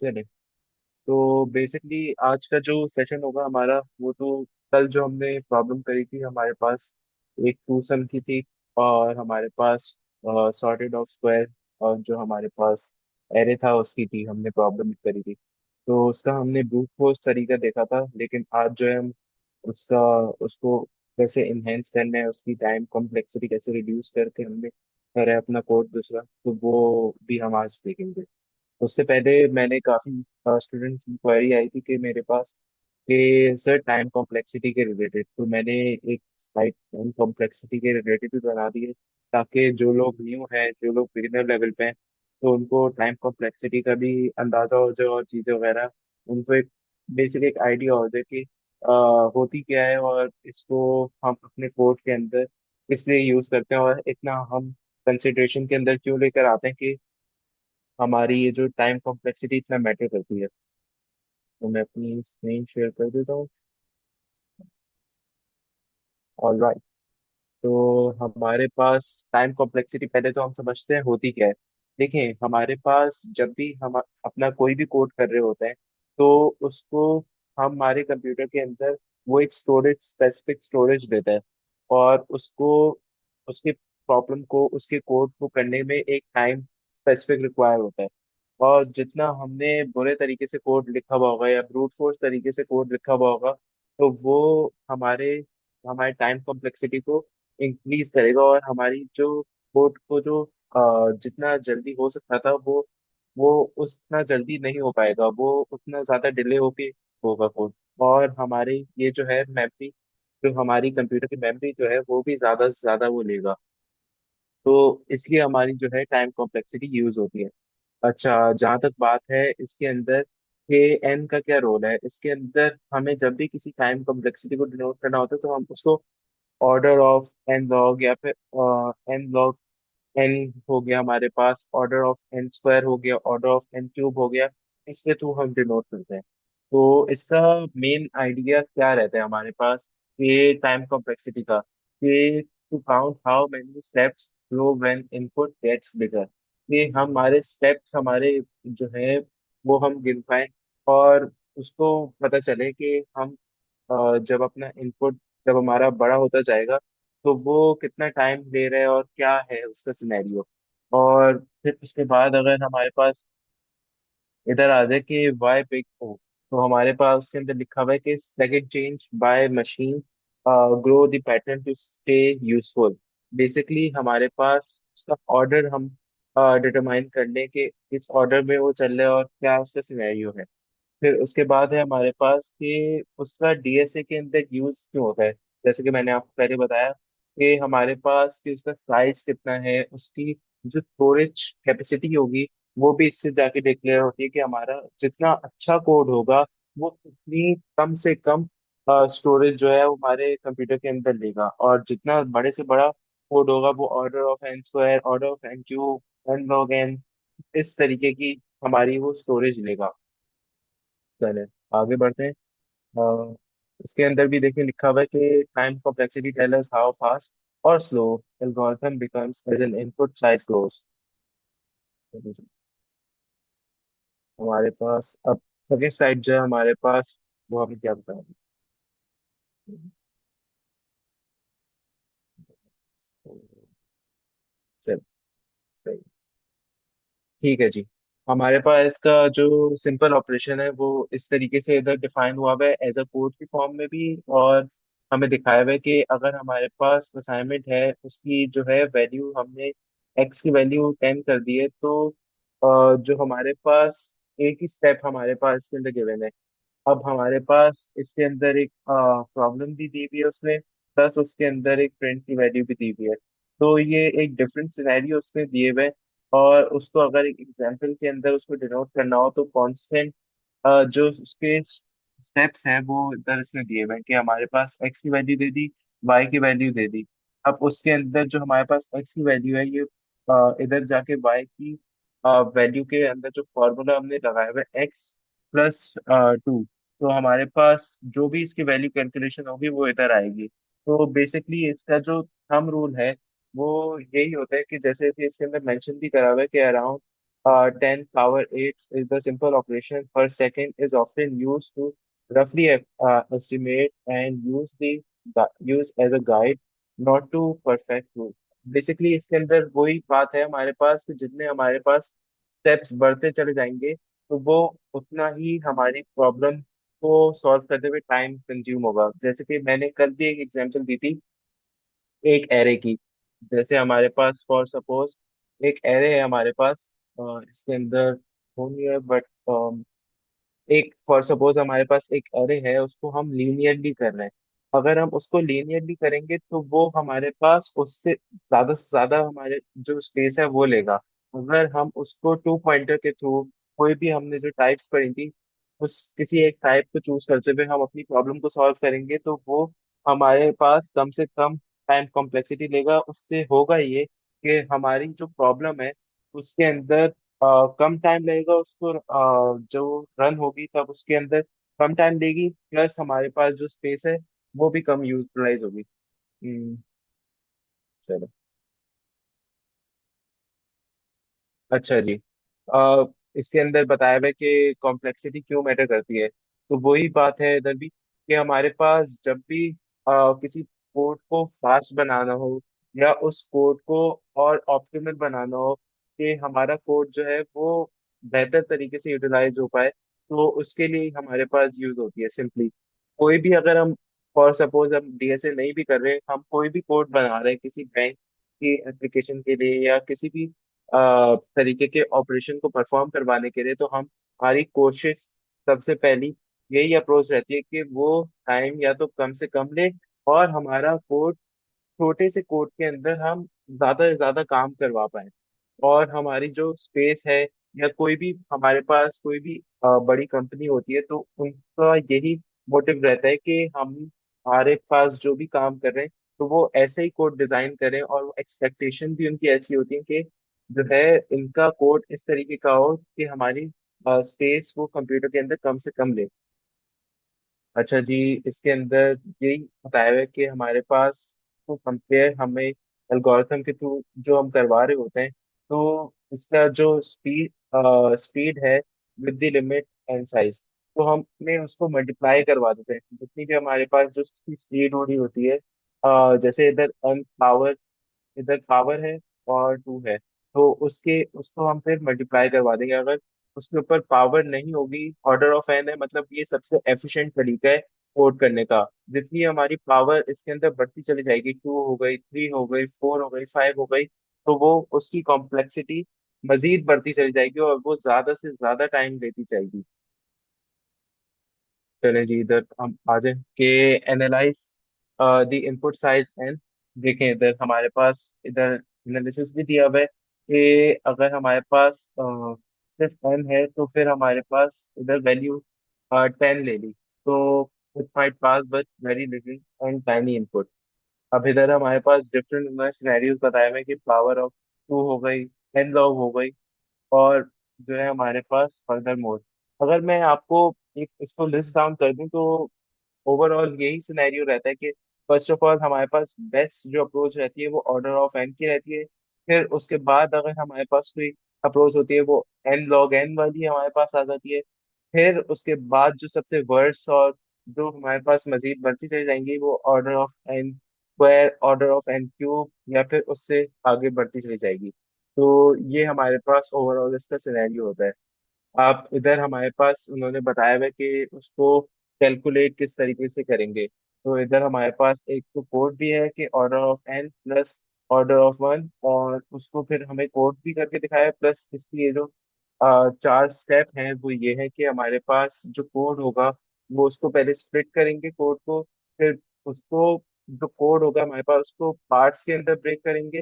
चले। तो बेसिकली आज का जो सेशन होगा हमारा, वो तो कल जो हमने प्रॉब्लम करी थी, हमारे पास एक टू सम की थी, और हमारे पास सॉर्टेड ऑफ स्क्वायर, और जो हमारे पास एरे था उसकी थी, हमने प्रॉब्लम करी थी। तो उसका हमने ब्रूट फोर्स तरीका देखा था, लेकिन आज जो है हम उसका उसको कैसे इनहेंस करना है, उसकी टाइम कॉम्प्लेक्सिटी कैसे रिड्यूस करके हमने करा है अपना कोड दूसरा, तो वो भी हम आज देखेंगे। उससे पहले मैंने काफी स्टूडेंट इंक्वायरी आई थी कि मेरे पास कि सर टाइम कॉम्प्लेक्सिटी के रिलेटेड, तो मैंने एक साइट टाइम कॉम्प्लेक्सिटी के रिलेटेड भी बना दी है, ताकि जो लोग न्यू हैं, जो लोग बिगिनर लेवल पे हैं, तो उनको टाइम कॉम्प्लेक्सिटी का भी अंदाजा हो जाए, और चीज़ें वगैरह उनको एक बेसिक एक आइडिया हो जाए कि होती क्या है, और इसको हम अपने कोड के अंदर किस लिए यूज़ करते हैं, और इतना हम कंसिडरेशन के अंदर क्यों लेकर आते हैं कि हमारी ये जो टाइम कॉम्प्लेक्सिटी इतना मैटर करती है। तो मैं अपनी स्क्रीन शेयर कर देता हूँ। ऑलराइट। तो हमारे पास टाइम कॉम्प्लेक्सिटी, पहले तो हम समझते हैं होती क्या है। देखिए, हमारे पास जब भी हम अपना कोई भी कोड कर रहे होते हैं, तो उसको हमारे कंप्यूटर के अंदर वो एक स्टोरेज, स्पेसिफिक स्टोरेज देता है, और उसको उसके प्रॉब्लम को, उसके कोड को करने में एक टाइम स्पेसिफिक रिक्वायर होता है। और जितना हमने बुरे तरीके से कोड लिखा हुआ होगा या ब्रूट फोर्स तरीके से कोड लिखा हुआ होगा, तो वो हमारे हमारे टाइम कॉम्प्लेक्सिटी को इंक्रीज करेगा, और हमारी जो कोड को जो जितना जल्दी हो सकता था, वो उतना जल्दी नहीं हो पाएगा, वो उतना ज्यादा डिले होके होगा कोड। और हमारी ये जो है मेमोरी, जो हमारी कंप्यूटर की मेमोरी जो है, वो भी ज्यादा से ज्यादा वो लेगा। तो इसलिए हमारी जो है टाइम कॉम्प्लेक्सिटी यूज होती है। अच्छा, जहाँ तक बात है इसके अंदर के एन का क्या रोल है, इसके अंदर हमें जब भी किसी टाइम कॉम्प्लेक्सिटी को डिनोट करना होता है, तो हम उसको ऑर्डर ऑफ एन लॉग, या फिर एन लॉग एन हो गया, हमारे पास ऑर्डर ऑफ एन स्क्वायर हो गया, ऑर्डर ऑफ एन क्यूब हो गया, इसके थ्रू हम डिनोट करते हैं। तो इसका मेन आइडिया क्या रहता है हमारे पास, ये टाइम कॉम्प्लेक्सिटी का, कि to count how many steps flow when input gets bigger, ये हमारे स्टेप्स, हमारे जो है वो हम गिन पाए, और उसको पता चले कि हम जब अपना इनपुट, जब हमारा बड़ा होता जाएगा, तो वो कितना टाइम ले रहा है और क्या है उसका सिनेरियो। और फिर उसके बाद अगर हमारे पास इधर आ जाए कि वाई बिग ओ, तो हमारे पास उसके अंदर लिखा हुआ है कि second change by machine grow the pattern to stay useful. Basically हमारे पास उसका ऑर्डर हम डिटरमाइन कर लें कि इस ऑर्डर में वो चल रहा है और क्या उसका सिनेरियो है। फिर उसके बाद है हमारे पास कि उसका डीएसए के अंदर यूज क्यों होता है। जैसे कि मैंने आपको पहले बताया कि हमारे पास कि उसका साइज कितना है, उसकी जो स्टोरेज कैपेसिटी होगी, वो भी इससे जाके डिक्लेयर होती है कि हमारा जितना अच्छा कोड होगा, वो उतनी कम से कम स्टोरेज जो है वो हमारे कंप्यूटर के अंदर लेगा, और जितना बड़े से बड़ा कोड होगा, वो order of n square, order of n cube, n log n, इस तरीके की हमारी वो स्टोरेज लेगा। चले आगे बढ़ते हैं। अ, इसके अंदर भी देखिए लिखा हुआ है कि time complexity tell us how fast और slow algorithm becomes as an input size grows. हमारे पास अब सेकंड साइड जो है हमारे पास, वो हमें क्या बताएंगे। चल, सही, ठीक है जी। हमारे पास इसका जो सिंपल ऑपरेशन है, वो इस तरीके से इधर डिफाइन हुआ हुआ है एज अ कोड की फॉर्म में भी, और हमें दिखाया हुआ है कि अगर हमारे पास असाइनमेंट है, उसकी जो है वैल्यू हमने एक्स की वैल्यू 10 कर दी है, तो जो हमारे पास एक ही स्टेप हमारे पास इसके अंदर गिवन है। अब हमारे पास इसके अंदर एक प्रॉब्लम भी दी हुई है उसने, प्लस उसके अंदर एक प्रिंट की वैल्यू भी दी हुई है। तो ये एक डिफरेंट सिनेरियो उसने दिए हुए हैं, और उसको अगर एक एग्जांपल के अंदर उसको डिनोट करना हो, तो कांस्टेंट जो उसके स्टेप्स हैं, वो इधर इसने दिए हुए हैं कि हमारे पास एक्स की वैल्यू दे दी, वाई की वैल्यू दे दी। अब उसके अंदर जो हमारे पास एक्स की वैल्यू है, ये इधर जाके वाई की वैल्यू के अंदर जो फॉर्मूला हमने लगाया हुआ है, x+2, तो हमारे पास जो भी इसकी वैल्यू कैलकुलेशन होगी, वो इधर आएगी। तो बेसिकली इसका जो थंब रूल है, वो यही होता है कि जैसे कि इसके अंदर मेंशन भी करा हुआ है कि around 10 power 8 is the simple operation per second is often used to roughly estimate and use as a guide, not to perfect rule. Basically इसके अंदर वही बात है हमारे पास कि जितने हमारे पास स्टेप्स बढ़ते चले जाएंगे तो वो उतना ही हमारी प्रॉब्लम को सॉल्व करते हुए टाइम कंज्यूम होगा। जैसे कि मैंने कल भी एक एग्जांपल दी थी एक एरे की। जैसे हमारे पास फॉर सपोज एक एरे है हमारे पास, इसके अंदर हो नहीं है बट एक फॉर सपोज हमारे पास एक एरे है, उसको हम लीनियरली कर रहे हैं। अगर हम उसको लीनियरली करेंगे तो वो हमारे पास उससे ज्यादा से ज्यादा हमारे जो स्पेस है वो लेगा। अगर हम उसको टू पॉइंटर के थ्रू कोई भी हमने जो टाइप्स पढ़ी थी उस किसी एक टाइप को चूज करते हुए हम अपनी प्रॉब्लम को सॉल्व करेंगे तो वो हमारे पास कम से कम टाइम कॉम्प्लेक्सिटी लेगा। उससे होगा ये कि हमारी जो प्रॉब्लम है उसके अंदर कम टाइम लगेगा उसको, जो रन होगी तब उसके अंदर कम टाइम लेगी, प्लस हमारे पास जो स्पेस है वो भी कम यूटिलाइज होगी। हम्म, चलो। अच्छा जी। इसके अंदर बताया हुआ है कि कॉम्प्लेक्सिटी क्यों मैटर करती है। तो वही बात है इधर भी कि हमारे पास जब भी किसी कोड को फास्ट बनाना हो या उस कोड को और ऑप्टिमल बनाना हो कि हमारा कोड जो है वो बेहतर तरीके से यूटिलाइज हो पाए, तो उसके लिए हमारे पास यूज होती है सिंपली। कोई भी अगर हम फॉर सपोज हम डीएसए नहीं भी कर रहे, हम कोई भी कोड बना रहे हैं किसी बैंक की एप्लीकेशन के लिए या किसी भी तरीके के ऑपरेशन को परफॉर्म करवाने के लिए, तो हम हमारी कोशिश सबसे पहली यही अप्रोच रहती है कि वो टाइम या तो कम से कम ले और हमारा कोड छोटे से कोड के अंदर हम ज्यादा से ज्यादा काम करवा पाए। और हमारी जो स्पेस है या कोई भी हमारे पास कोई भी बड़ी कंपनी होती है तो उनका यही मोटिव रहता है कि हम हमारे पास जो भी काम कर रहे हैं तो वो ऐसे ही कोड डिजाइन करें और एक्सपेक्टेशन भी उनकी ऐसी होती है कि जो है इनका कोड इस तरीके का हो कि हमारी स्पेस वो कंप्यूटर के अंदर कम से कम ले। अच्छा जी। इसके अंदर यही बताया हुआ है कि हमारे पास को कंपेयर हमें एल्गोरिथम के थ्रू जो हम करवा रहे होते हैं तो इसका जो स्पीड है with the limit and size, तो हमें उसको मल्टीप्लाई करवा देते हैं जितनी भी हमारे पास जो स्पीड हो रही होती है। जैसे इधर n पावर, इधर पावर है और 2 है, तो उसके उसको हम फिर मल्टीप्लाई करवा देंगे। अगर उसके ऊपर पावर नहीं होगी, ऑर्डर ऑफ एन है, मतलब ये सबसे एफिशिएंट तरीका है कोड करने का। जितनी हमारी पावर इसके अंदर बढ़ती चली जाएगी, 2 हो गई, 3 हो गई, 4 हो गई, 5 हो गई, तो वो उसकी कॉम्प्लेक्सिटी मजीद बढ़ती चली जाएगी और वो ज्यादा से ज्यादा टाइम लेती जाएगी। चले जी इधर हम आ जाए कि analyse the input size and. देखें इधर हमारे पास इधर एनालिसिस भी दिया हुआ है कि अगर हमारे पास सिर्फ एन है तो फिर हमारे पास इधर वैल्यू 10 ले ली तो it might pass but very little and tiny input. अब इधर हमारे पास डिफरेंट सिनेरियोज बताए हुए हैं कि पावर ऑफ 2 हो गई, एन लॉग हो गई, और जो है हमारे पास फर्दर मोड। अगर मैं आपको एक इसको लिस्ट डाउन कर दूं तो ओवरऑल यही सिनेरियो रहता है कि फर्स्ट ऑफ ऑल हमारे पास बेस्ट जो अप्रोच रहती है वो ऑर्डर ऑफ एन की रहती है। फिर उसके बाद अगर हमारे पास कोई अप्रोच होती है वो एन लॉग एन वाली हमारे पास आ जाती है। फिर उसके बाद जो सबसे वर्स्ट और जो हमारे पास मजीद बढ़ती चली जाएंगी वो order of n square, order of n cube, या फिर उससे आगे बढ़ती चली जाएगी। तो ये हमारे पास ओवरऑल इसका सिनेरियो होता है। आप इधर हमारे पास उन्होंने बताया हुआ है कि उसको कैलकुलेट किस तरीके से करेंगे। तो इधर हमारे पास एक तो कोड भी है कि order of n plus order of one, और उसको फिर हमें कोड भी करके दिखाया है। प्लस इसकी ये जो चार स्टेप हैं वो ये है कि हमारे पास जो कोड होगा वो उसको पहले स्प्लिट करेंगे कोड को, फिर उसको जो कोड होगा हमारे पास उसको पार्ट्स के अंदर ब्रेक करेंगे,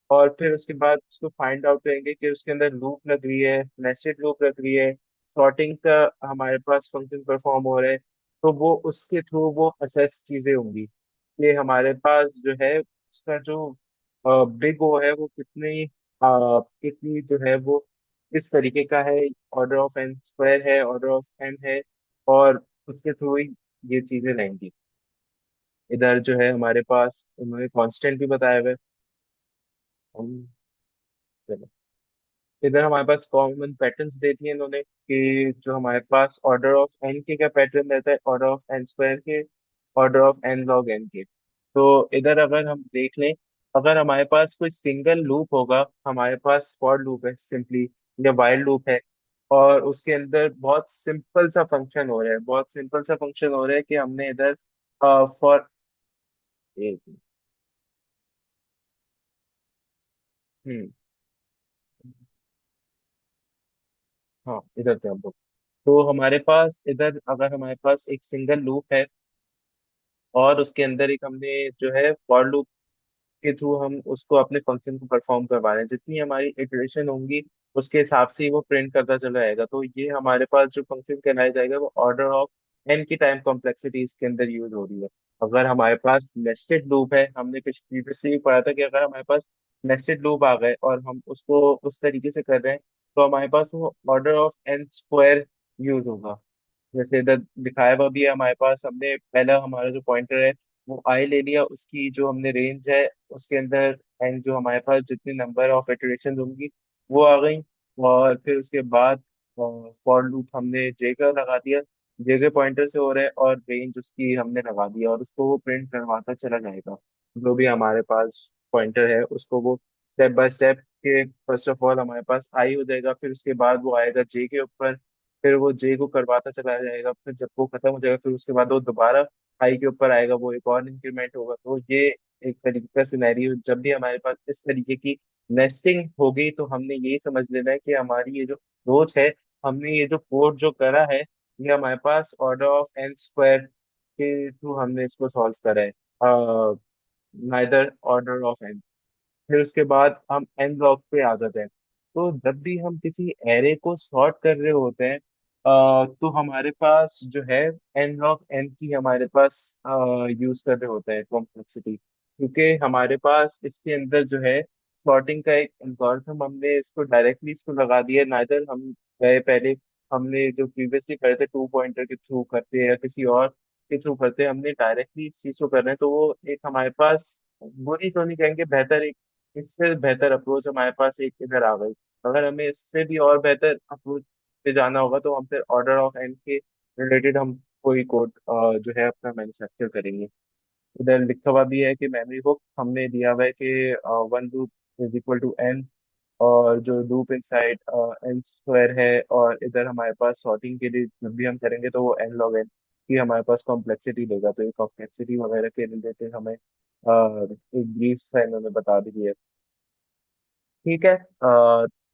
और फिर उसके बाद उसको फाइंड आउट करेंगे कि उसके अंदर लूप लग रही है, नेस्टेड लूप लग रही है, सॉर्टिंग का हमारे पास फंक्शन परफॉर्म हो रहा है। तो वो उसके थ्रू वो असेस चीजें होंगी कि हमारे पास जो है उसका जो बिग वो है वो कितनी कितनी जो है वो किस तरीके का है, ऑर्डर ऑफ एन स्क्वायर है, ऑर्डर ऑफ एन है, और उसके थ्रू ही ये चीजें रहेंगी। इधर जो है हमारे पास उन्होंने कांस्टेंट भी बताया हुआ है। हम- चलो। इधर हमारे पास कॉमन पैटर्न्स दे दिए इन्होंने कि जो हमारे पास ऑर्डर ऑफ एन के क्या पैटर्न रहता है, ऑर्डर ऑफ एन स्क्वायर के, order of n log n के। तो इधर अगर हम देख लें, अगर हमारे पास कोई सिंगल लूप होगा, हमारे पास फॉर लूप है सिंपली, या वाइल लूप है, और उसके अंदर बहुत सिंपल सा फंक्शन हो रहा है, बहुत सिंपल सा फंक्शन हो रहा है कि हमने इधर फॉर, हम्म, हाँ इधर थे हम लोग। तो हमारे पास इधर अगर हमारे पास एक सिंगल लूप है, और उसके अंदर एक हमने जो है फॉर लूप के थ्रू हम उसको अपने फंक्शन को परफॉर्म करवा रहे हैं, जितनी हमारी इटरेशन होंगी उसके हिसाब से ही वो प्रिंट करता चला जाएगा। तो ये हमारे पास जो फंक्शन कहलाया जाएगा वो ऑर्डर ऑफ एन की टाइम कॉम्प्लेक्सिटी इसके अंदर यूज हो रही है। अगर हमारे पास नेस्टेड लूप है, हमने प्रीवियसली भी पढ़ा था कि अगर हमारे पास नेस्टेड लूप आ गए और हम उसको उस तरीके से कर रहे हैं, तो हमारे पास वो order of n square use होगा। जैसे इधर दिखाया हुआ भी है हमारे पास, हमने पहला हमारा जो पॉइंटर है वो आई ले लिया, उसकी जो हमने रेंज है उसके अंदर एंड जो हमारे पास जितनी नंबर ऑफ इटरेशन होंगी वो आ गई। और फिर उसके बाद फॉर लूप हमने जे का लगा दिया, जे के पॉइंटर से हो रहा है, और रेंज उसकी हमने लगा दिया, और उसको वो प्रिंट करवाता चला जाएगा। जो भी हमारे पास पॉइंटर है उसको वो स्टेप बाय स्टेप के, फर्स्ट ऑफ ऑल हमारे पास आई हो जाएगा, फिर उसके बाद वो आएगा जे के ऊपर, फिर वो जे को करवाता चला जाएगा, फिर जब वो खत्म हो जाएगा फिर उसके बाद वो दोबारा हाई के ऊपर आएगा, वो एक और इंक्रीमेंट होगा। तो ये एक तरीके का सिनेरियो, जब भी हमारे पास इस तरीके की नेस्टिंग होगी तो हमने यही समझ लेना है कि हमारी ये जो अप्रोच है, हमने ये जो कोड जो करा है, ये हमारे पास ऑर्डर ऑफ एन स्क्वायर के थ्रू हमने इसको सॉल्व करा है, नाइदर ऑर्डर ऑफ एन। फिर उसके बाद हम एन ब्लॉक पे आ जाते हैं। तो जब भी हम किसी एरे को सॉर्ट कर रहे होते हैं, तो हमारे पास जो है एन ब्लॉक एन की हमारे पास यूज कर रहे होते हैं कॉम्प्लेक्सिटी, क्योंकि हमारे पास इसके अंदर जो है सॉर्टिंग का एक एल्गोरिथम, हमने इसको डायरेक्टली इसको लगा दिया, नाइदर हम गए पहले, हमने जो प्रीवियसली करे थे टू पॉइंटर के थ्रू करते हैं या किसी और के थ्रू करते हैं, हमने डायरेक्टली इस चीज को कर रहे हैं। तो वो एक हमारे पास बुरी तो नहीं कहेंगे, बेहतर, इससे बेहतर अप्रोच हमारे पास एक इधर आ गई। अगर हमें इससे भी और बेहतर अप्रोच पे जाना होगा तो हम फिर ऑर्डर ऑफ एन के रिलेटेड हम कोई कोड जो है अपना मैन्युफैक्चर करेंगे। इधर लिखा हुआ भी है कि मेमोरी बुक हमने दिया हुआ है कि one loop is equal to n, और जो लूप इनसाइड एन स्क्वायर है, और इधर हमारे पास सॉर्टिंग के लिए जब भी हम करेंगे तो वो एन लॉग एन की हमारे पास कॉम्प्लेक्सिटी देगा। तो ये कॉम्प्लेक्सिटी वगैरह के रिलेटेड हमें एक ब्रीफ सा इन्होंने बता भी दिया है। ठीक है,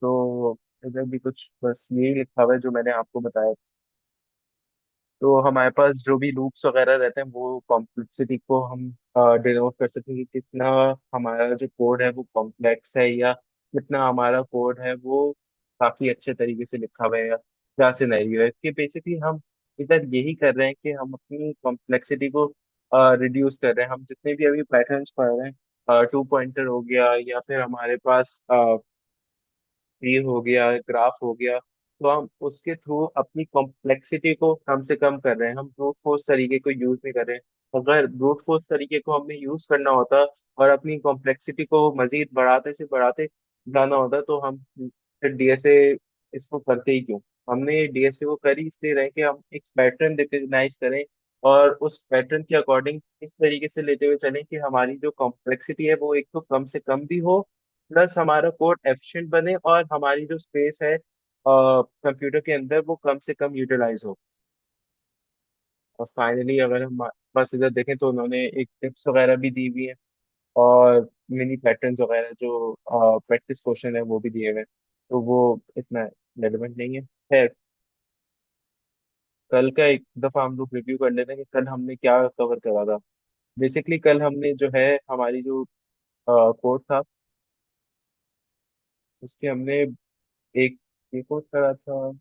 तो इधर भी कुछ बस यही लिखा हुआ है जो मैंने आपको बताया। तो हमारे पास जो भी लूप्स वगैरह रहते हैं वो कॉम्प्लेक्सिटी को हम डिनोट कर सकते हैं कि कितना हमारा जो कोड है वो कॉम्प्लेक्स है, या कितना हमारा कोड है वो काफी अच्छे तरीके से लिखा हुआ है, या क्या सिनेरियो है कि बेसिकली हम इधर यही कर रहे हैं कि हम अपनी कॉम्प्लेक्सिटी को रिड्यूस कर रहे हैं। हम जितने भी अभी पैटर्न्स पढ़ रहे हैं, टू पॉइंटर हो गया, या फिर हमारे पास ये हो गया, ग्राफ हो गया, तो हम उसके थ्रू अपनी कॉम्प्लेक्सिटी को कम से कम कर रहे हैं, हम ब्रूट फोर्स तरीके को यूज नहीं कर रहे हैं। अगर ब्रूट फोर्स तरीके को हमने यूज करना होता और अपनी कॉम्प्लेक्सिटी को मजीद बढ़ाते से बढ़ाते जाना होता, तो हम फिर डीएसए इसको करते ही क्यों। हमने डीएसए को कर ही इसलिए रहे कि हम एक पैटर्न रिकग्नाइज करें, और उस पैटर्न के अकॉर्डिंग इस तरीके से लेते हुए चलें कि हमारी जो कॉम्प्लेक्सिटी है वो एक तो कम से कम भी हो, प्लस हमारा कोड एफिशिएंट बने, और हमारी जो स्पेस है कंप्यूटर के अंदर वो कम से कम यूटिलाइज हो। और फाइनली अगर हम बस इधर देखें तो उन्होंने एक टिप्स वगैरह भी दी हुई है, और मिनी पैटर्न्स वगैरह जो प्रैक्टिस क्वेश्चन है वो भी दिए हुए हैं। तो वो इतना रेलिवेंट नहीं है। खैर, कल का एक दफा हम लोग रिव्यू कर लेते हैं कि कल हमने क्या कवर करा था। बेसिकली कल हमने जो है हमारी जो कोड था उसके हमने एक ये कोड करा था।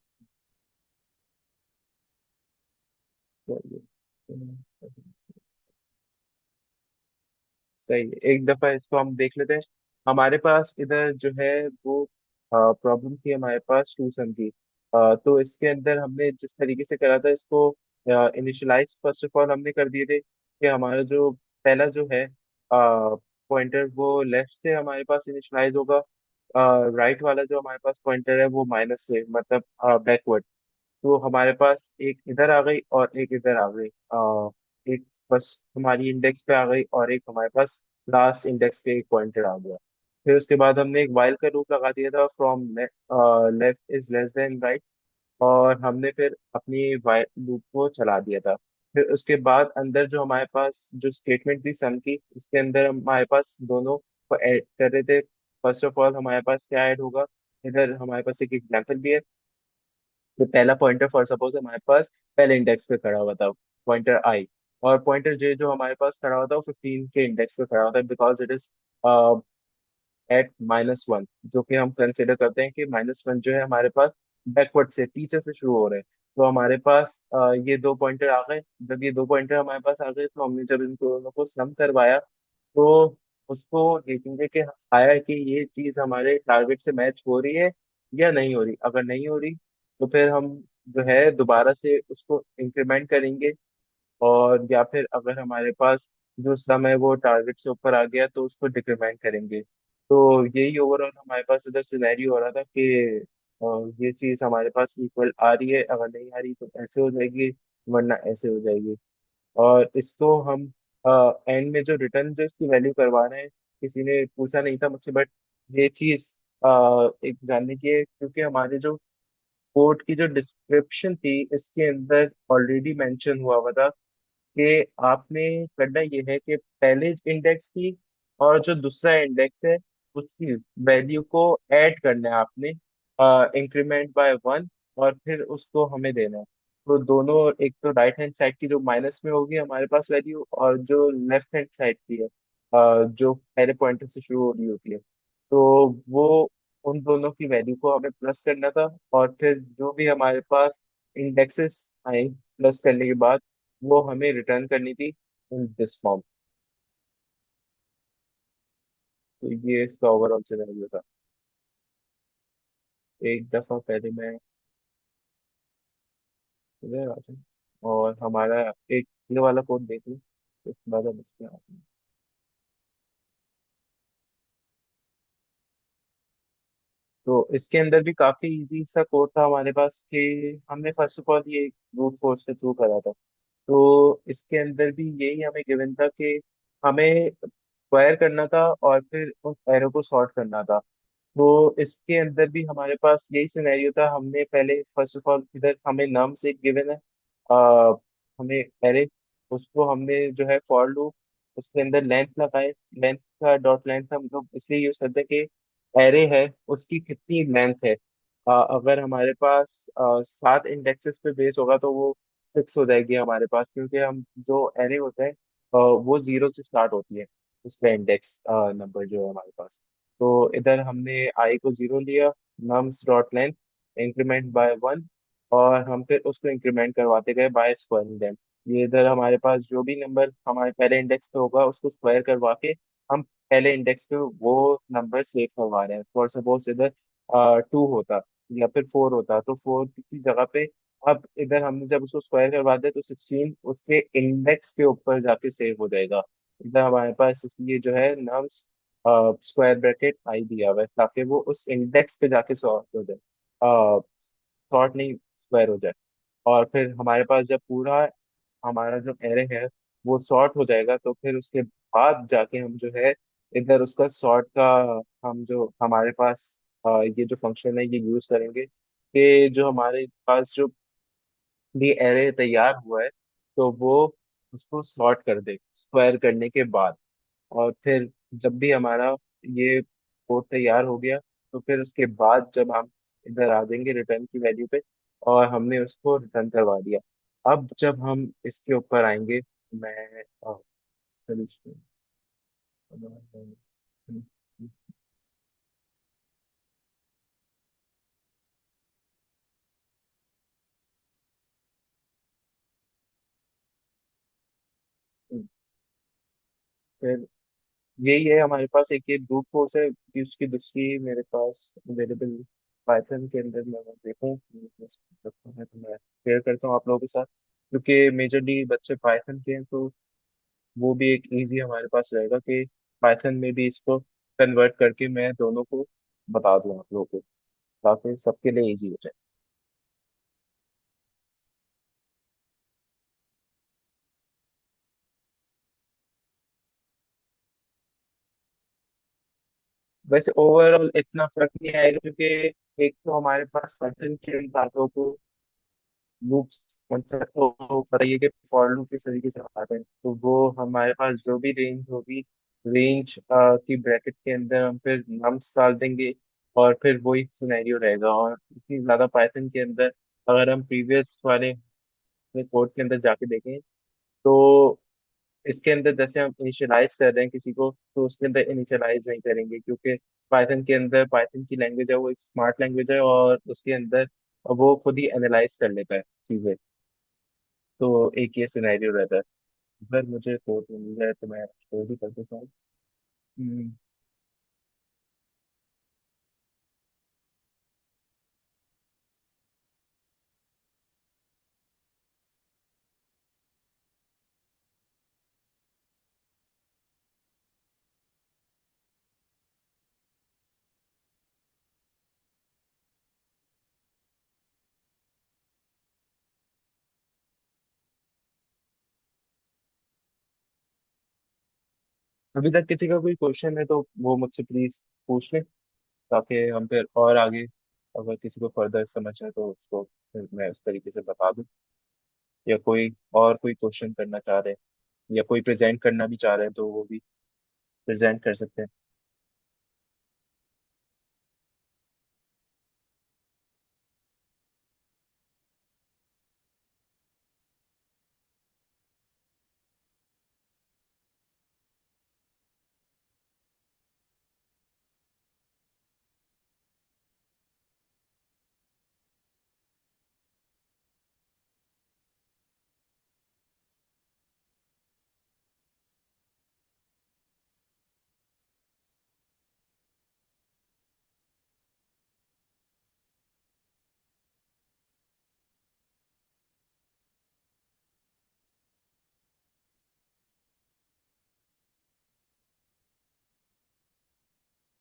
सही है, एक दफा इसको हम देख लेते हैं। हमारे पास इधर जो है वो प्रॉब्लम थी हमारे पास ट्यूशन की। तो इसके अंदर हमने जिस तरीके से करा था इसको इनिशियलाइज फर्स्ट ऑफ ऑल हमने कर दिए थे कि हमारा जो पहला जो है पॉइंटर वो लेफ्ट से हमारे पास इनिशियलाइज होगा, राइट वाला जो हमारे पास पॉइंटर है वो माइनस से मतलब बैकवर्ड। तो हमारे पास एक इधर आ गई और एक इधर आ गई। एक फर्स्ट हमारी इंडेक्स पे आ गई और एक हमारे पास लास्ट इंडेक्स पे एक पॉइंटर आ गया। फिर उसके बाद हमने एक वाइल का लूप लगा दिया था, from left is less than right. और हमने फिर अपनी वाइल लूप को चला दिया था। फिर उसके बाद अंदर जो हमारे पास जो स्टेटमेंट थी सम की, उसके अंदर हमारे पास दोनों को ऐड कर रहे थे। फर्स्ट ऑफ ऑल हमारे पास क्या ऐड होगा, इधर हमारे पास एक एग्जाम्पल भी है। तो पहला पॉइंटर फॉर सपोज हमारे पास पहले इंडेक्स पे खड़ा हुआ था, पॉइंटर आई। और पॉइंटर जे जो हमारे पास खड़ा होता है वो 15 के इंडेक्स पे खड़ा होता है, बिकॉज इट इज एट -1, जो कि हम कंसिडर करते हैं कि -1 जो है हमारे पास बैकवर्ड से पीछे से शुरू हो रहे हैं। तो हमारे पास ये दो पॉइंटर आ गए। जब ये दो पॉइंटर हमारे पास आ गए तो हमने जब इन दोनों को सम करवाया तो उसको देखेंगे कि आया कि ये चीज हमारे टारगेट से मैच हो रही है या नहीं हो रही। अगर नहीं हो रही तो फिर हम जो है दोबारा से उसको इंक्रीमेंट करेंगे। और या फिर अगर हमारे पास जो सम है वो टारगेट से ऊपर आ गया तो उसको डिक्रीमेंट करेंगे। तो यही ओवरऑल हमारे पास इधर सिनेरियो हो रहा था कि ये चीज हमारे पास इक्वल आ रही है, अगर नहीं आ रही तो ऐसे हो जाएगी, वरना ऐसे हो जाएगी। और इसको हम एंड में जो रिटर्न जो इसकी वैल्यू करवा रहे हैं, किसी ने पूछा नहीं था मुझसे, बट ये चीज एक जानने की है, क्योंकि हमारे जो कोड की जो डिस्क्रिप्शन थी इसके अंदर ऑलरेडी मेंशन हुआ हुआ था कि आपने करना ये है कि पहले इंडेक्स की और जो दूसरा इंडेक्स है उसकी वैल्यू को ऐड करना है आपने, इंक्रीमेंट बाय 1, और फिर उसको हमें देना है। तो दोनों, एक तो राइट हैंड साइड की जो माइनस में होगी हमारे पास वैल्यू, और जो लेफ्ट हैंड साइड की है जो पहले पॉइंटर से शुरू हो रही होती है, तो वो उन दोनों की वैल्यू को हमें प्लस करना था। और फिर जो भी हमारे पास इंडेक्सेस आए प्लस करने के बाद वो हमें रिटर्न करनी थी इन दिस फॉर्म। तो ये इसका ओवरऑल सिनेरियो था। एक दफा पहले मैं इधर आ जाऊं और हमारा एक ये वाला कोड देख लूं, उसके बाद हम इसमें आते हैं। तो इसके अंदर भी काफी इजी सा कोड था हमारे पास कि हमने फर्स्ट ऑफ ऑल ये ब्रूट फोर्स के थ्रू करा था। तो इसके अंदर भी यही हमें गिवन था कि हमें स्क्वायर करना था और फिर उस एरो को सॉर्ट करना था। तो इसके अंदर भी हमारे पास यही सिनेरियो था। हमने पहले फर्स्ट ऑफ ऑल इधर हमें नाम से गिवन है, आ, हमें एरे, उसको हमने जो है फॉर लूप उसके अंदर लेंथ लगाए। लेंथ का डॉट लेंथ हम लोग इसलिए यूज करते हैं कि एरे है उसकी कितनी लेंथ है। अगर हमारे पास 7 इंडेक्सेस पे बेस होगा तो वो 6 हो जाएगी हमारे पास, क्योंकि हम जो एरे होते हैं वो 0 से स्टार्ट होती है उसका इंडेक्स नंबर जो है हमारे पास। तो इधर हमने आई को 0 लिया, nums dot length increment by 1, और हम फिर उसको इंक्रीमेंट करवाते गए बाय स्क्वायरिंग देम। ये इधर हमारे पास जो भी नंबर हमारे पहले इंडेक्स पे होगा उसको स्क्वायर करवा के हम पहले इंडेक्स पे वो नंबर सेव करवा रहे हैं। फॉर सपोज इधर 2 होता या फिर 4 होता, तो 4 की जगह पे अब इधर हमने जब उसको स्क्वायर करवा दिया तो 16 उसके इंडेक्स के ऊपर जाके सेव हो जाएगा। इधर हमारे पास इसलिए जो है नम्स स्क्वायर ब्रैकेट आई दिया हुआ है ताकि वो उस इंडेक्स पे जाके सॉर्ट हो जाए, सॉर्ट नहीं स्क्वायर हो जाए। और फिर हमारे पास जब पूरा हमारा जो एरे है वो सॉर्ट हो जाएगा तो फिर उसके बाद जाके हम जो है इधर उसका सॉर्ट का हम जो हमारे पास ये जो फंक्शन है ये यूज करेंगे कि जो हमारे पास जो भी एरे तैयार हुआ है तो वो उसको सॉर्ट कर दे स्क्वायर करने के बाद। और फिर जब भी हमारा ये कोड तैयार हो गया तो फिर उसके बाद जब हम इधर आ जाएंगे रिटर्न की वैल्यू पे और हमने उसको रिटर्न करवा दिया। अब जब हम इसके ऊपर आएंगे, मैं सोल्यूशन फिर यही है हमारे पास एक ये ब्रूट फोर्स है कि उसकी दूसरी मेरे पास अवेलेबल पाइथन के अंदर मैं अगर देखूँ तो मैं शेयर करता हूँ आप लोगों के साथ, क्योंकि मेजरली बच्चे पाइथन के हैं तो वो भी एक इजी हमारे पास रहेगा कि पाइथन में भी इसको कन्वर्ट करके मैं दोनों को बता दूं आप लोगों को, ताकि सबके लिए इजी हो जाए। वैसे ओवरऑल इतना फर्क नहीं आएगा, क्योंकि एक तो हमारे पास पाइथन की बातों को लूप्स कॉन्सेप्ट को पता ही है कि फॉर लूप किस तरीके से आते हैं, तो वो हमारे पास जो भी रेंज होगी, रेंज की ब्रैकेट के अंदर हम फिर नम्स डाल देंगे, और फिर वही सिनेरियो रहेगा। और इतनी ज्यादा पाइथन के अंदर अगर हम प्रीवियस वाले कोड के अंदर जाके देखें, तो इसके अंदर जैसे हम इनिशियलाइज कर रहे हैं किसी को, तो उसके अंदर इनिशियलाइज नहीं करेंगे, क्योंकि पाइथन के अंदर, पाइथन की लैंग्वेज है वो एक स्मार्ट लैंग्वेज है, और उसके अंदर वो खुद ही एनालाइज कर लेता है चीजें। तो एक ये सिनेरियो रहता है। अगर मुझे कोड मिल जाए तो मैं कोड ही कर देता हूँ। हम्म, अभी तक किसी का कोई क्वेश्चन है तो वो मुझसे प्लीज पूछ ले, ताकि हम फिर और आगे अगर किसी को फर्दर समझ है तो उसको फिर मैं उस तरीके से बता दूं। या कोई और कोई क्वेश्चन करना चाह रहे हैं, या कोई प्रेजेंट करना भी चाह रहे हैं तो वो भी प्रेजेंट कर सकते हैं।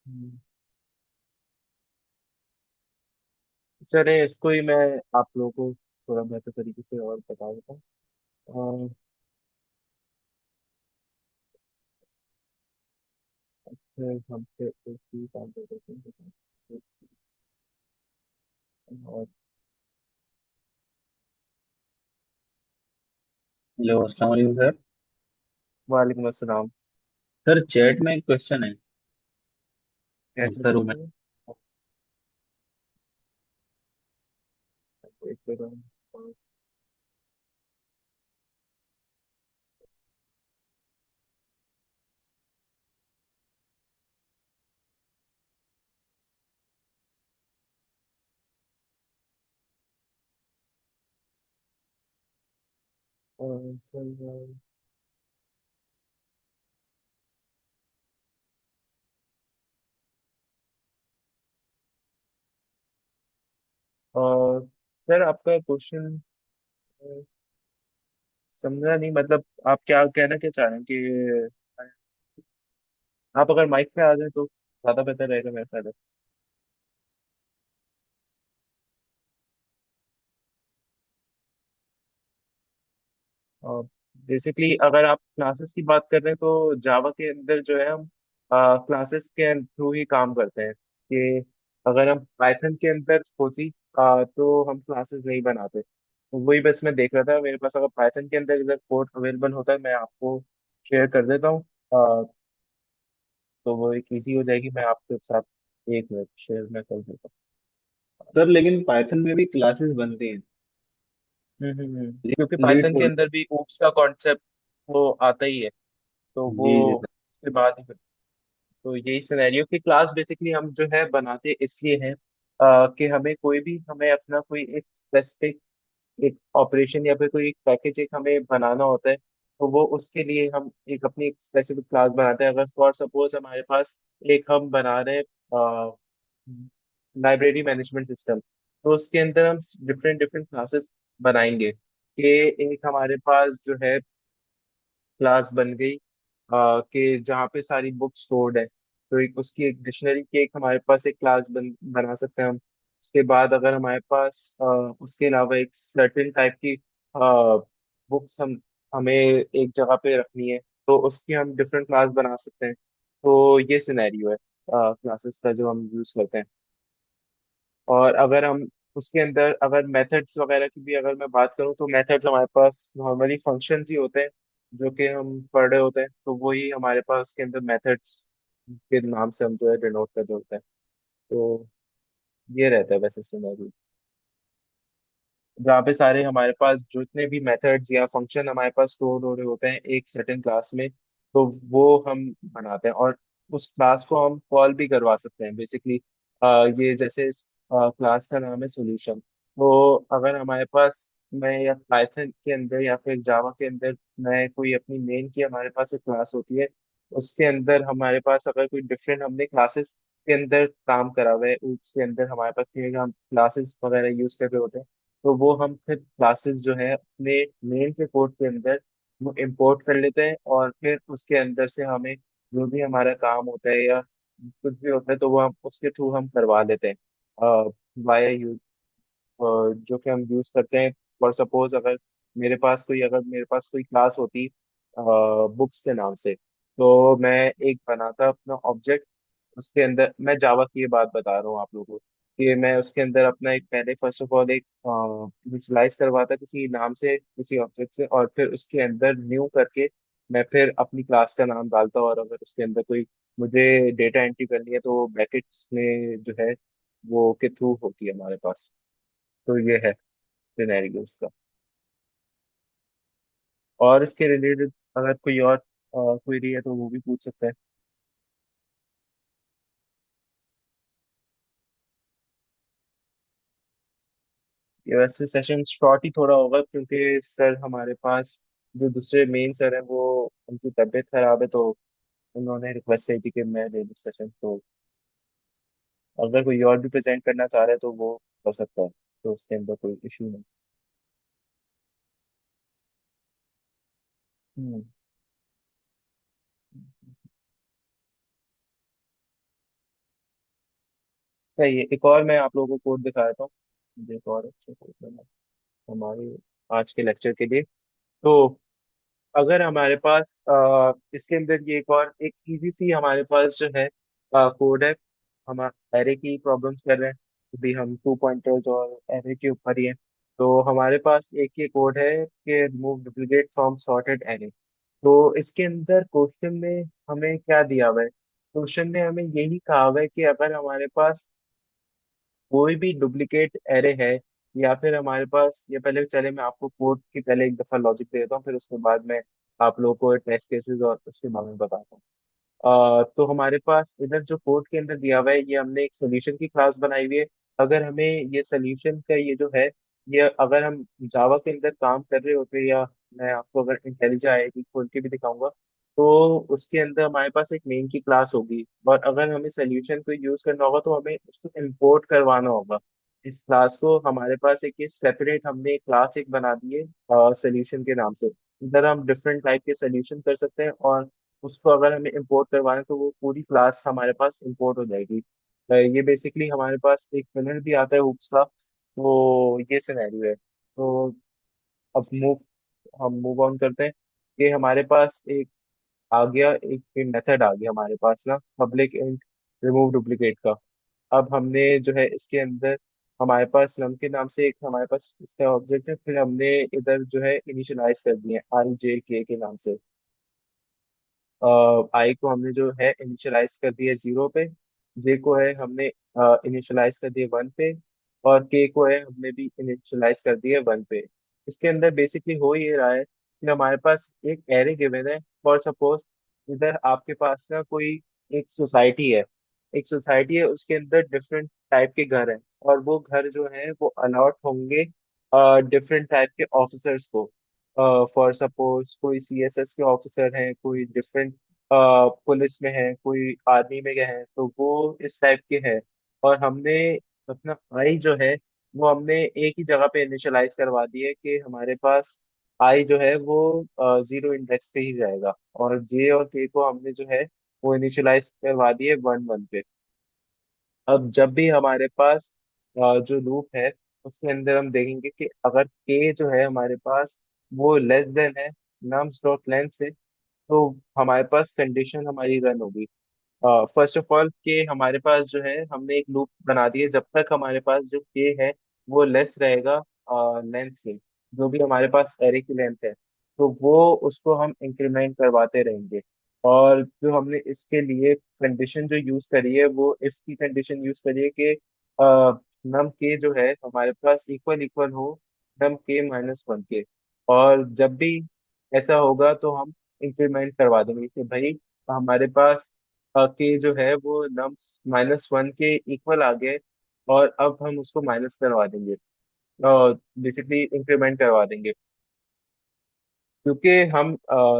हम्म, चलिए इसको ही मैं आप लोगों को थोड़ा बेहतर तरीके से और बता देता हूँ। फिर हम फिर एक ही काम कर देते हैं। और हेलो, अस्सलाम वालेकुम सर। वालेकुम अस्सलाम। सर चैट में एक क्वेश्चन है। कैट में सर मैं पूछो। एक सेकंड। सर, और सर आपका क्वेश्चन समझा नहीं, मतलब आप क्या कहना क्या चाह रहे हैं कि आप अगर माइक पे आ जाए तो ज्यादा बेहतर रहेगा मेरे ख्याल है। बेसिकली अगर आप क्लासेस की बात कर रहे हैं तो जावा के अंदर जो है हम क्लासेस के थ्रू ही काम करते हैं। कि अगर हम पाइथन के अंदर होती तो हम क्लासेस नहीं बनाते। तो वही बस मैं देख रहा था, मेरे पास अगर पाइथन के अंदर अगर कोड अवेलेबल होता है मैं आपको शेयर कर देता हूँ। तो वो एक इजी हो जाएगी, मैं आपके साथ एक मिनट शेयर मैं कर देता सर, लेकिन पाइथन में भी क्लासेस बनती हैं। हूँ। क्योंकि लीड पाइथन के कोड। अंदर भी ओप्स का कॉन्सेप्ट वो आता ही है। तो वो जी जी सर। उसके बाद ही तो यही सिनेरियो की क्लास बेसिकली हम जो है बनाते इसलिए हैं कि हमें अपना कोई एक स्पेसिफिक एक ऑपरेशन या फिर कोई एक पैकेज एक हमें बनाना होता है, तो वो उसके लिए हम एक अपनी एक स्पेसिफिक क्लास बनाते हैं। अगर फॉर सपोज हमारे पास एक हम बना रहे हैं लाइब्रेरी मैनेजमेंट सिस्टम, तो उसके अंदर हम डिफरेंट डिफरेंट क्लासेस बनाएंगे। कि एक हमारे पास जो है क्लास बन गई कि जहाँ पे सारी बुक्स स्टोर्ड है, तो एक उसकी एक डिक्शनरी की एक हमारे पास एक क्लास बना सकते हैं हम। उसके बाद अगर हमारे पास उसके अलावा एक सर्टेन टाइप की बुक्स हमें एक जगह पे रखनी है, तो उसकी हम डिफरेंट क्लास बना सकते हैं। तो ये सिनेरियो है क्लासेस का जो हम यूज करते हैं। और अगर हम उसके अंदर अगर मेथड्स वगैरह की भी अगर मैं बात करूँ, तो मेथड्स हमारे पास नॉर्मली फंक्शंस ही होते हैं जो कि हम पढ़ रहे होते हैं, तो वही हमारे पास उसके अंदर मेथड्स के नाम से हम जो है डिनोट कर रहे होते हैं। तो ये रहता है वैसे सिनेरियो, जहाँ पे सारे हमारे पास जितने भी मेथड्स या फंक्शन हमारे पास स्टोर हो रहे होते हैं एक सर्टेन क्लास में, तो वो हम बनाते हैं और उस क्लास को हम कॉल भी करवा सकते हैं बेसिकली। ये जैसे क्लास का नाम है सॉल्यूशन, तो अगर हमारे पास मैं या पाइथन के अंदर या फिर जावा के अंदर मैं कोई अपनी मेन की हमारे पास एक क्लास होती है, उसके अंदर हमारे पास अगर कोई डिफरेंट हमने क्लासेस के अंदर काम करा हुआ है, उसके अंदर हमारे पास हम क्लासेस वगैरह यूज कर रहे होते हैं, तो वो हम फिर क्लासेस जो है अपने मेन के कोड के अंदर वो इंपोर्ट कर लेते हैं, और फिर उसके अंदर से हमें जो भी हमारा काम होता है या कुछ भी होता है तो वो हम उसके थ्रू हम करवा लेते हैं वाया यूज, जो कि हम यूज करते हैं। फॉर सपोज अगर मेरे पास कोई क्लास होती बुक्स के नाम से, तो मैं एक बनाता अपना ऑब्जेक्ट, उसके अंदर मैं जावा की ये बात बता रहा हूँ आप लोगों को, कि मैं उसके अंदर अपना एक पहले फर्स्ट ऑफ ऑल एक विजुलाइज करवाता किसी नाम से किसी ऑब्जेक्ट से, और फिर उसके अंदर न्यू करके मैं फिर अपनी क्लास का नाम डालता, और अगर उसके अंदर कोई मुझे डेटा एंट्री करनी है तो ब्रैकेट्स में जो है वो के थ्रू होती है हमारे पास। तो ये है सिनेरियो उसका। और इसके रिलेटेड अगर कोई और क्वेरी है तो वो भी पूछ सकते हैं। ये वैसे सेशन शॉर्ट ही थोड़ा होगा, क्योंकि सर हमारे पास जो दूसरे मेन सर हैं वो उनकी तबीयत खराब है, तो उन्होंने रिक्वेस्ट की थी कि मैं ले लूँ सेशन। तो अगर कोई और भी प्रेजेंट करना चाह रहा है तो वो कर सकता है, तो उसके अंदर कोई इशू नहीं। हम्म। सही है, एक और मैं आप लोगों को कोड दिखा देता हूँ। मुझे एक और अच्छा कोड बना हमारे आज के लेक्चर के लिए। तो अगर हमारे पास इसके अंदर ये एक और एक इजी सी हमारे पास जो है कोड है, हम एरे की प्रॉब्लम्स कर रहे हैं, अभी हम 2 पॉइंटर्स और एरे के ऊपर ही है। तो हमारे पास एक ये कोड है कि remove duplicate from sorted array. तो इसके अंदर क्वेश्चन में हमें क्या दिया हुआ है, क्वेश्चन में हमें यही कहा हुआ है कि अगर हमारे पास कोई भी डुप्लीकेट एरे है, या फिर हमारे पास ये पहले चले मैं आपको कोड की पहले एक दफा लॉजिक दे देता हूँ, फिर उसके बाद मैं आप लोगों को टेस्ट केसेस और उसके बारे में बताता हूँ। तो हमारे पास इधर जो कोड के अंदर दिया हुआ है, ये हमने एक सोल्यूशन की क्लास बनाई हुई है। अगर हमें ये सोल्यूशन का ये जो है, ये अगर हम जावा के अंदर काम कर रहे होते, या मैं आपको अगर इंटेलिजा आईआईटी खोल के भी दिखाऊंगा, तो उसके अंदर हमारे पास एक मेन की क्लास होगी, और अगर हमें सोल्यूशन को यूज करना होगा तो हमें उसको इंपोर्ट करवाना होगा इस क्लास को। हमारे पास एक सेपरेट हमने एक क्लास एक बना दी है सोल्यूशन के नाम से। इधर हम डिफरेंट टाइप के सोल्यूशन कर सकते हैं, और उसको अगर हमें इंपोर्ट करवाना है तो वो पूरी क्लास हमारे पास इंपोर्ट हो जाएगी। ये बेसिकली हमारे पास एक मिनट भी आता है हुक्स का, तो ये सिनेरियो है। तो अब हम मूव ऑन करते हैं कि हमारे पास एक आ गया, एक मेथड आ गया हमारे पास ना, पब्लिक इंट रिमूव डुप्लीकेट का। अब हमने जो है इसके अंदर हमारे पास नम के नाम से एक हमारे पास इसका ऑब्जेक्ट है, फिर हमने इधर जो है इनिशियलाइज कर दिए आई जे के नाम से। आई को हमने जो है इनिशियलाइज कर दिया 0 पे, जे को है हमने इनिशियलाइज कर दिया 1 पे, और के को है हमने भी इनिशियलाइज कर दिया 1 पे। इसके अंदर बेसिकली हो ये रहा है कि हमारे पास एक एरे गिवन है। फॉर सपोज इधर आपके पास ना कोई एक सोसाइटी है, एक सोसाइटी है, उसके अंदर डिफरेंट टाइप के घर हैं, और वो घर जो है वो अलॉट होंगे डिफरेंट टाइप के ऑफिसर्स को। फॉर सपोज कोई सीएसएस के ऑफिसर हैं, कोई डिफरेंट पुलिस में है, कोई आर्मी में गए हैं, तो वो इस टाइप के हैं। और हमने अपना आई जो है वो हमने एक ही जगह पे इनिशियलाइज करवा दी है कि हमारे पास आई जो है वो 0 इंडेक्स पे ही जाएगा, और जे और के को हमने जो है वो इनिशियलाइज करवा दिए 1 1 पे। अब जब भी हमारे पास जो लूप है उसके अंदर हम देखेंगे कि अगर के जो है हमारे पास वो लेस देन है नम्स डॉट लेंथ से, तो हमारे पास कंडीशन हमारी रन होगी। फर्स्ट ऑफ ऑल के हमारे पास जो है हमने एक लूप बना दी है, जब तक हमारे पास जो के है वो लेस रहेगा लेंथ से, जो भी हमारे पास एरे की लेंथ है, तो वो उसको हम इंक्रीमेंट करवाते रहेंगे। और जो हमने इसके लिए कंडीशन जो यूज करी है वो इफ की कंडीशन यूज करी है कि नम के जो है हमारे पास इक्वल इक्वल हो नम के -1 के। और जब भी ऐसा होगा तो हम इंक्रीमेंट करवा देंगे कि भाई हमारे पास के जो है वो नम्स -1 के इक्वल आ गए, और अब हम उसको माइनस करवा देंगे, बेसिकली इंक्रीमेंट करवा देंगे। क्योंकि हम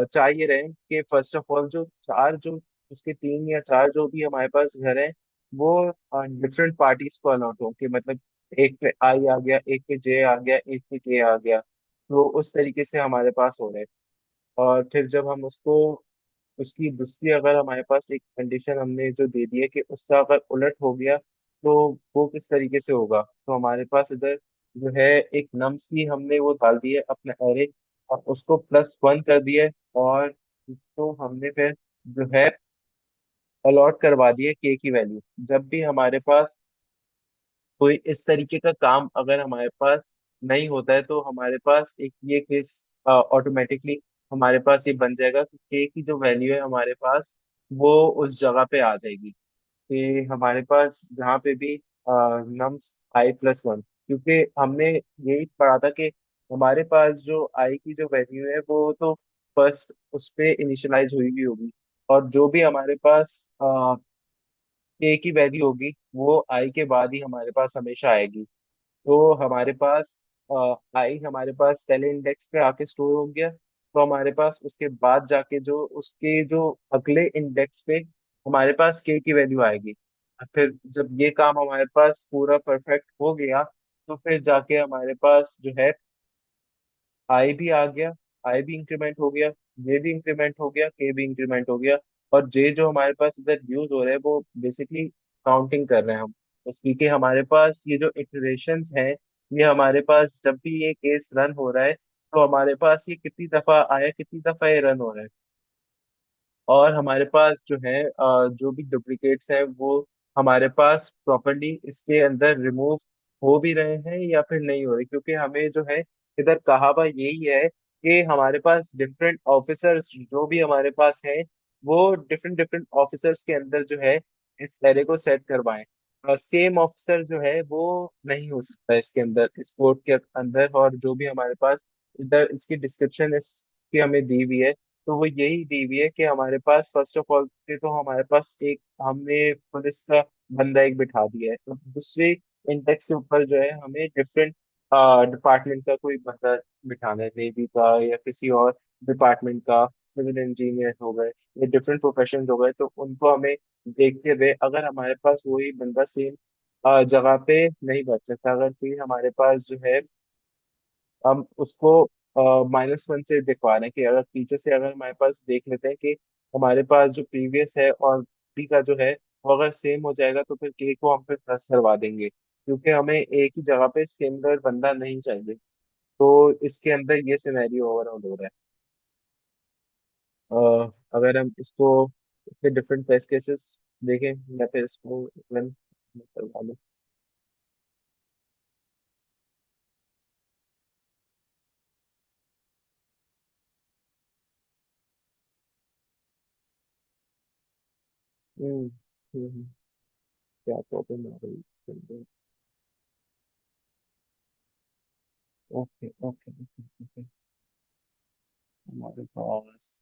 चाह ये रहे हैं कि फर्स्ट ऑफ ऑल जो चार जो उसके 3 या 4 जो भी हमारे पास घर हैं वो डिफरेंट पार्टीज को अलॉट हो, कि मतलब एक पे आई आ गया, एक पे जे आ गया, एक पे के आ गया, तो उस तरीके से हमारे पास हो रहे हैं। और फिर जब हम उसको उसकी दूसरी अगर हमारे पास एक कंडीशन हमने जो दे दी है कि उसका अगर उलट हो गया तो वो किस तरीके से होगा, तो हमारे पास इधर जो है एक नम्स ही हमने वो डाल दी है अपना एरे, और उसको +1 कर दिया है, और उसको हमने फिर जो है अलॉट करवा दिया के की वैल्यू। जब भी हमारे पास कोई इस तरीके का काम अगर हमारे पास नहीं होता है, तो हमारे पास एक ये केस ऑटोमेटिकली हमारे पास ये बन जाएगा कि के की जो वैल्यू है हमारे पास वो उस जगह पे आ जाएगी, कि हमारे पास जहाँ पे भी नम्स i+1, क्योंकि हमने यही पढ़ा था कि हमारे पास जो आई की जो वैल्यू है वो तो फर्स्ट उस पे इनिशियलाइज हुई भी होगी, और जो भी हमारे पास के की वैल्यू होगी वो आई के बाद ही हमारे पास हमेशा आएगी। तो हमारे पास आई हमारे पास पहले इंडेक्स पे आके स्टोर हो गया, तो हमारे पास उसके बाद जाके जो उसके जो अगले इंडेक्स पे हमारे पास के की वैल्यू आएगी। फिर जब ये काम हमारे पास पूरा परफेक्ट हो गया, तो फिर जाके हमारे पास जो है आई भी आ गया, आई भी इंक्रीमेंट हो गया, जे भी इंक्रीमेंट हो गया, के भी इंक्रीमेंट हो गया, और जे जो हमारे पास इधर यूज हो रहा है वो बेसिकली काउंटिंग कर रहे हैं हम उसकी, कि हमारे पास ये जो इटरेशंस हैं ये हमारे पास जब भी ये केस रन हो रहा है तो हमारे पास ये कितनी दफा आया, कितनी दफा ये रन हो रहा है। और हमारे पास जो है जो भी डुप्लीकेट्स हैं वो हमारे पास प्रॉपरली इसके अंदर रिमूव हो भी रहे हैं या फिर नहीं हो रहे, क्योंकि हमें जो है इधर कहावा यही है कि हमारे पास डिफरेंट ऑफिसर्स जो भी हमारे पास हैं वो डिफरेंट डिफरेंट ऑफिसर्स के अंदर जो है इस एरे को सेट करवाएं। सेम ऑफिसर जो है वो नहीं हो सकता इसके अंदर, इस कोड के अंदर। और जो भी हमारे पास इधर इसकी डिस्क्रिप्शन इसकी हमें दी हुई है, तो वो यही दी हुई है कि हमारे पास फर्स्ट ऑफ ऑल से तो हमारे पास एक हमने पुलिस का बंदा एक बिठा दिया है, तो दूसरे इंडेक्स के ऊपर जो है हमें डिफरेंट डिपार्टमेंट का कोई बंदा बिठाना है, नेवी का या किसी और डिपार्टमेंट का, सिविल इंजीनियर हो गए, ये डिफरेंट प्रोफेशन हो गए, तो उनको हमें देखते हुए अगर हमारे पास वही बंदा सेम जगह पे नहीं बच सकता, अगर कोई हमारे पास जो है हम उसको -1 से दिखवा रहे हैं, कि अगर पीछे से अगर हमारे पास देख लेते हैं कि हमारे पास जो प्रीवियस है और बी का जो है वो अगर सेम हो जाएगा, तो फिर के को हम फिर प्लस करवा देंगे, क्योंकि हमें एक ही जगह पे सिमिलर बंदा नहीं चाहिए। तो इसके अंदर ये सिनेरियो ओवरऑल हो रहा है। अगर हम इसको इसके डिफरेंट टेस्ट केसेस देखें या फिर इसको रन करवा लें। हम्म क्या प्रॉब्लम आ रही है इसके अंदर? Okay okay okay okay. हमारे पास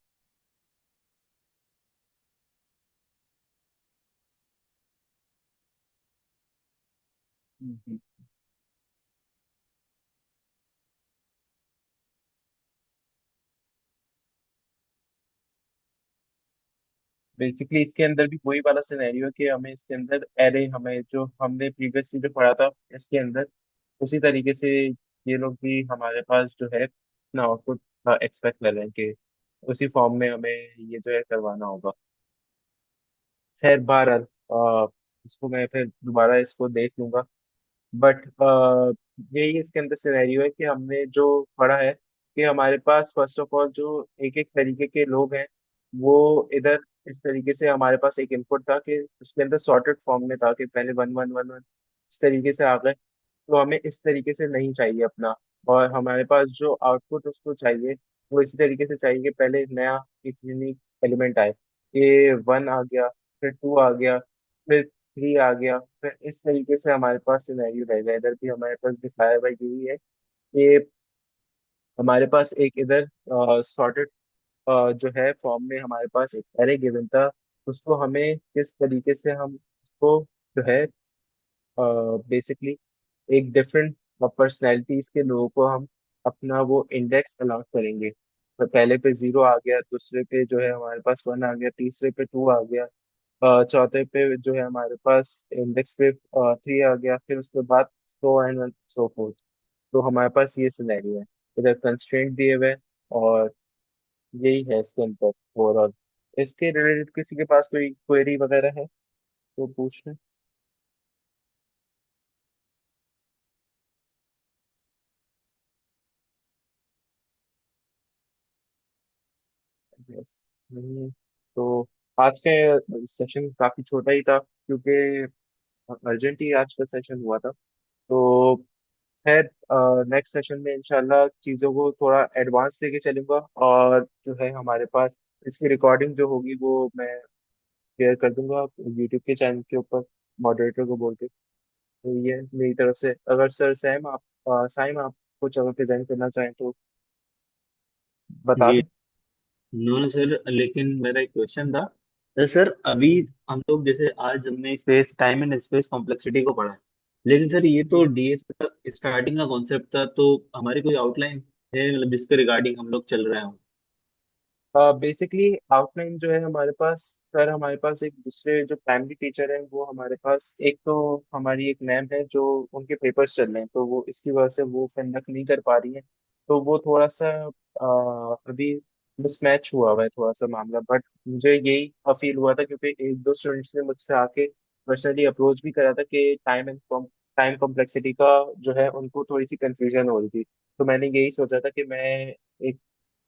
बेसिकली इसके अंदर भी वही वाला सिनेरियो है कि हमें इसके अंदर एरे हमें जो हमने प्रीवियसली जो पढ़ा था इसके अंदर उसी तरीके से ये लोग भी हमारे पास जो है अपना आउटपुट एक्सपेक्ट कर रहे हैं कि उसी फॉर्म में हमें ये जो है करवाना होगा। खैर बहरहाल, इसको मैं फिर दोबारा इसको देख लूंगा। बट यही इसके अंदर सिनेरियो है कि हमने जो पढ़ा है कि हमारे पास फर्स्ट ऑफ ऑल जो एक एक तरीके के लोग हैं, वो इधर इस तरीके से हमारे पास एक इनपुट था कि उसके अंदर सॉर्टेड फॉर्म में था कि पहले वन वन वन वन इस तरीके से आ गए। तो हमें इस तरीके से नहीं चाहिए अपना। और हमारे पास जो आउटपुट उसको चाहिए वो इसी तरीके से चाहिए कि पहले एक नया एक यूनिक एलिमेंट आए। ये वन आ गया, फिर टू आ गया, फिर थ्री आ गया, फिर इस तरीके से हमारे पास सिनेरियो रहेगा। इधर भी हमारे पास दिखाया हुआ यही है कि हमारे पास एक इधर सॉर्टेड जो है फॉर्म में हमारे पास एक एरे गिवन था। उसको हमें किस तरीके से हम उसको जो है बेसिकली एक डिफरेंट पर्सनैलिटीज के लोगों को हम अपना वो इंडेक्स अलॉट करेंगे। तो पहले पे जीरो आ गया, दूसरे पे जो है हमारे पास वन आ गया, तीसरे पे टू आ गया, चौथे पे जो है हमारे पास इंडेक्स पे थ्री आ गया, फिर उसके बाद सो एंड सो फोर्थ। तो हमारे पास ये सिनेरियो है, इधर कंस्ट्रेंट दिए हुए हैं, और यही है इसके अंदर ओवरऑल। इसके रिलेटेड किसी के पास कोई क्वेरी वगैरह है तो पूछ लें। Yes, नहीं है तो आज का सेशन काफी छोटा ही था, क्योंकि अर्जेंट ही आज का सेशन हुआ था। तो खैर, नेक्स्ट सेशन में इंशाल्लाह चीज़ों को थोड़ा एडवांस लेके चलूंगा, और जो है हमारे पास इसकी रिकॉर्डिंग जो होगी वो मैं शेयर कर दूंगा यूट्यूब के चैनल के ऊपर, मॉडरेटर को बोल के। तो ये मेरी तरफ से, अगर सर सैम आप साइम आप कुछ अगर प्रेजेंट करना चाहें तो बता ये दें। नो नो सर, लेकिन मेरा एक क्वेश्चन था। तो सर अभी हम्म, हम लोग जैसे आज हमने space time and space complexity को पढ़ा है, लेकिन सर ये तो हम्म। डीएस का स्टार्टिंग का कॉन्सेप्ट था, तो हमारी कोई आउटलाइन है मतलब जिसके रिगार्डिंग हम लोग चल रहे हो? बेसिकली आउटलाइन जो है हमारे पास, सर हमारे पास एक दूसरे जो प्राइमरी टीचर है वो हमारे पास, एक तो हमारी एक मैम है जो उनके पेपर्स चल रहे हैं, तो वो इसकी वजह से वो कंडक्ट नहीं कर पा रही है। तो वो थोड़ा सा अभी मिसमैच हुआ है थोड़ा सा मामला। बट मुझे यही फील हुआ था, क्योंकि एक दो स्टूडेंट्स ने मुझसे आके पर्सनली अप्रोच भी करा था कि टाइम कॉम्प्लेक्सिटी का जो है उनको थोड़ी सी कंफ्यूजन हो रही थी। तो मैंने यही सोचा था कि मैं एक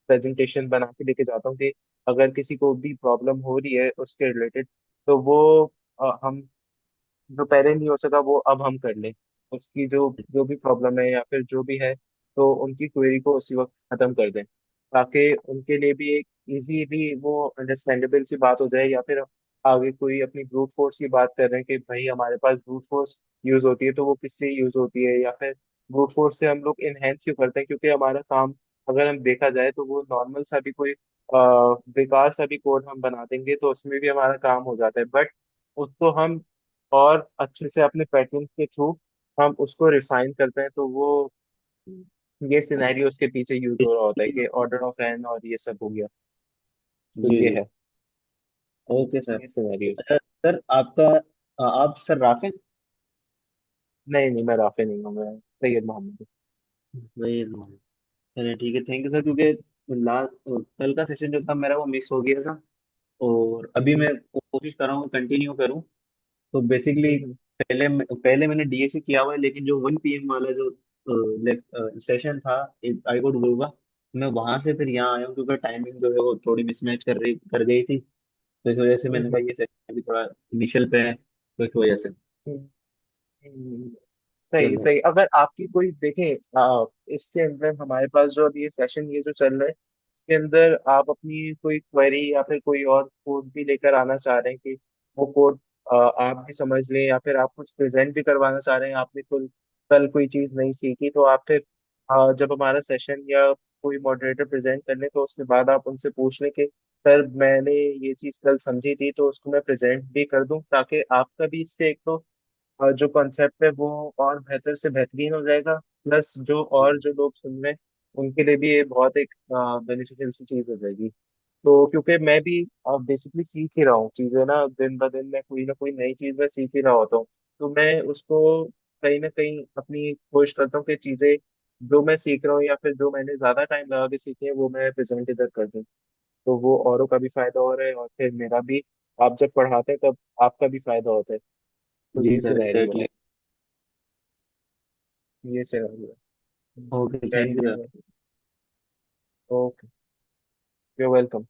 प्रेजेंटेशन बना के लेके जाता हूँ कि अगर किसी को भी प्रॉब्लम हो रही है उसके रिलेटेड, तो वो हम जो पहले नहीं हो सका वो अब हम कर लें। उसकी जो जो भी प्रॉब्लम है या फिर जो भी है, तो उनकी क्वेरी को उसी वक्त खत्म कर दें, ताकि उनके लिए भी एक इजीली वो अंडरस्टैंडेबल सी बात हो जाए। या फिर आगे कोई अपनी ब्रूट फोर्स की बात कर रहे हैं कि भाई हमारे पास ब्रूट फोर्स यूज होती है, तो वो किस लिए यूज होती है, या फिर ब्रूट फोर्स से हम लोग इनहेंस क्यों करते हैं, क्योंकि हमारा काम अगर हम देखा जाए तो वो नॉर्मल सा भी कोई बेकार सा भी कोड हम बना देंगे तो उसमें भी हमारा काम हो जाता है। बट उसको हम और अच्छे से अपने पैटर्न के थ्रू हम उसको रिफाइन करते हैं, तो वो ये सिनेरियो उसके पीछे यूज हो रहा होता है कि ऑर्डर ऑफ एन और ये सब हो गया। तो जी ये जी। है, ओके सर। ये सिनेरियो। अच्छा सर, आपका आप सर राफिन? नहीं नहीं, मैं राफे नहीं हूँ, मैं सैयद मोहम्मद हूँ। वही। चलिए ठीक है, थैंक यू सर, क्योंकि लास्ट कल का सेशन जो था मेरा वो मिस हो गया था, और अभी हम्म, मैं कोशिश कर रहा हूँ कंटिन्यू करूँ। तो बेसिकली हम्म, पहले मैंने डीएससी किया हुआ है, लेकिन जो 1 PM वाला जो सेशन था आई कोड गुरु का, मैं वहां से फिर यहाँ आया हूँ, क्योंकि टाइमिंग जो है वो थोड़ी मिसमैच कर गई थी। तो इस वजह से मैंने कहा हम्म, ये सेशन अभी थोड़ा इनिशियल पे है, तो इस वजह से। हम्म, हम्म। सही चलो। सही। अगर आपकी कोई देखें, इसके अंदर हमारे पास जो अभी ये सेशन ये जो चल रहा है, इसके अंदर आप अपनी कोई क्वेरी या फिर कोई और कोड भी लेकर आना चाह रहे हैं कि वो कोड आप भी समझ लें, या फिर आप कुछ प्रेजेंट भी करवाना चाह रहे हैं, आपने कल कल कोई चीज़ नहीं सीखी, तो आप फिर जब हमारा सेशन या कोई मॉडरेटर प्रेजेंट कर ले तो उसके बाद आप उनसे पूछ लें कि सर मैंने ये चीज़ कल समझी थी, तो उसको मैं प्रेजेंट भी कर दूं, ताकि आपका भी इससे एक तो जो कॉन्सेप्ट है वो और बेहतर से बेहतरीन हो जाएगा। प्लस जो और जो लोग सुन रहे हैं उनके लिए भी ये बहुत एक बेनिफिशियल सी चीज हो जाएगी। तो क्योंकि मैं भी बेसिकली सीख ही रहा हूँ चीजें ना, दिन ब दिन मैं कोई ना कोई नई चीज मैं सीख ही रहा होता हूँ। तो मैं उसको कहीं ना कहीं अपनी कोशिश करता हूँ कि चीजें जो मैं सीख रहा हूँ या फिर जो मैंने ज्यादा टाइम लगा के सीखे हैं वो मैं प्रेजेंट इधर कर दूँ। तो वो औरों का भी फायदा हो रहा है और फिर मेरा भी आप जब पढ़ाते हैं तब आपका भी फायदा होता है। तो जी ये सर, सिनेरियो है। एग्जैक्टली। ये सिनेरियो है। ओके, थैंक यू चलिए। सर। ओके। You welcome.